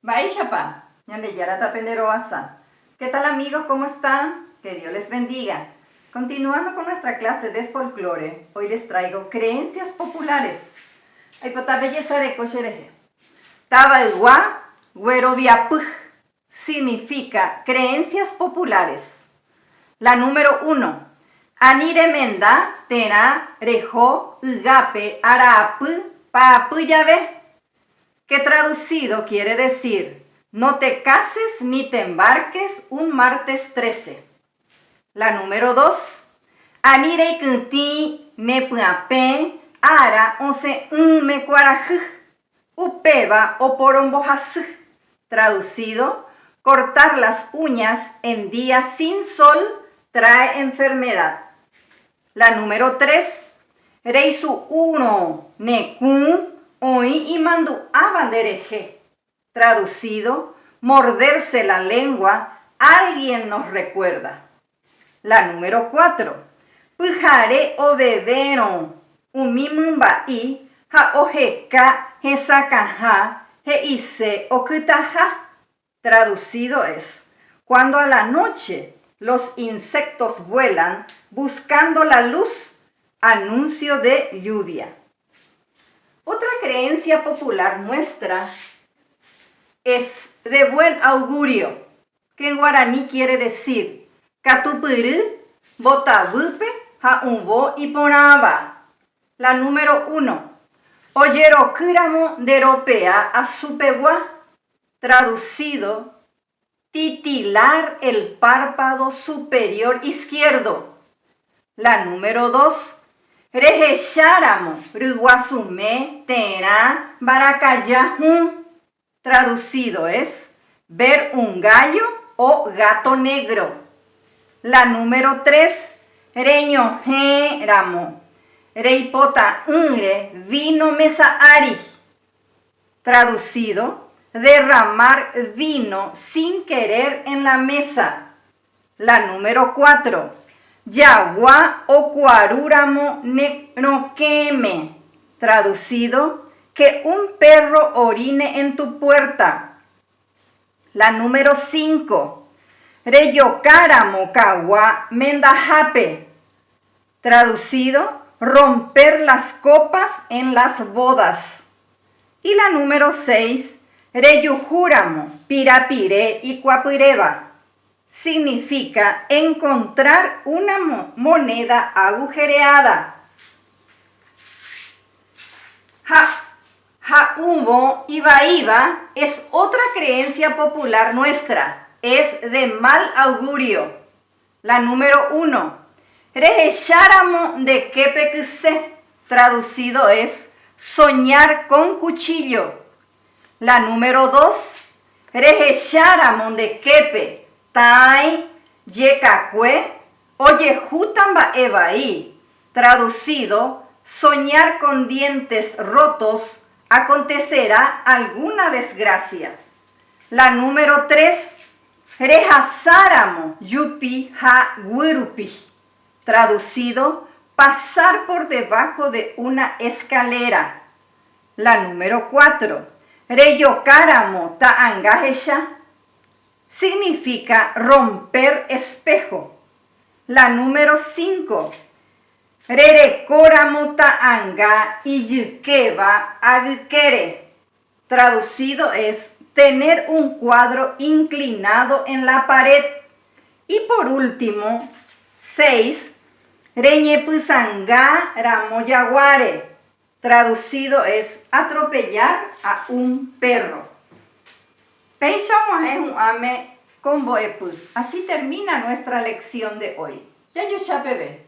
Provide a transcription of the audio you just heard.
Baishapa, Ñandeyarata Penderoasa. ¿Qué tal amigos? ¿Cómo están? Que Dios les bendiga. Continuando con nuestra clase de folclore, hoy les traigo creencias populares. Tabaigua, Güeroviapuj, significa creencias populares. La número 1. Aniremenda, tena, rejo, ugape, arapu, paapuyave. Que traducido quiere decir, no te cases ni te embarques un martes 13. La número 2. Anire kunti nepuape ara once me cuarajuj upeba o porombojazuj. Traducido, cortar las uñas en días sin sol trae enfermedad. La número 3. Reisu uno nekun hoy y mandu abandereje. Traducido, morderse la lengua, alguien nos recuerda. La número 4. Pujare o bebero, umimumba i, ha ojeka, he sakaja, he ise okutaja. Traducido es, cuando a la noche los insectos vuelan buscando la luz, anuncio de lluvia. Otra creencia popular nuestra es de buen augurio, que en guaraní quiere decir Katupuru, botabupe, haumbo y ponaba. La número 1. Oyero kuramo deropea asupegua. Traducido, titilar el párpado superior izquierdo. La número 2. Rejesháramo, ruguasume, tera, baracayahun. Traducido es, ver un gallo o gato negro. La número 3, reñojéramo, reipota unre, vino mesa ari. Traducido, derramar vino sin querer en la mesa. La número 4. Yagua o cuarúramo no queme. Traducido, que un perro orine en tu puerta. La número 5. Reyocáramo cagua mendajape. Traducido, romper las copas en las bodas. Y la número 6. Reyujúramo pirapire y cuapireba. Significa encontrar una moneda agujereada. Jaumbo Ibaiba es otra creencia popular nuestra. Es de mal augurio. La número 1. Rejesháramo de quepekse. Traducido es soñar con cuchillo. La número 2. Rejesháramo de quepe. Tai, yekakwe, oye jutamba evaí. Traducido, soñar con dientes rotos, acontecerá alguna desgracia. La número 3, rejasáramo, yupi ha gurupi. Traducido, pasar por debajo de una escalera. La número 4, reyocáramo ta angajesha. Significa romper espejo. La número 5. Rerecoramuta anga y yukeba agukere. Traducido es tener un cuadro inclinado en la pared. Y por último, 6. Reñepusanga ramoyaguare. Traducido es atropellar a un perro. Así termina nuestra lección de hoy. Ya yo chapebe.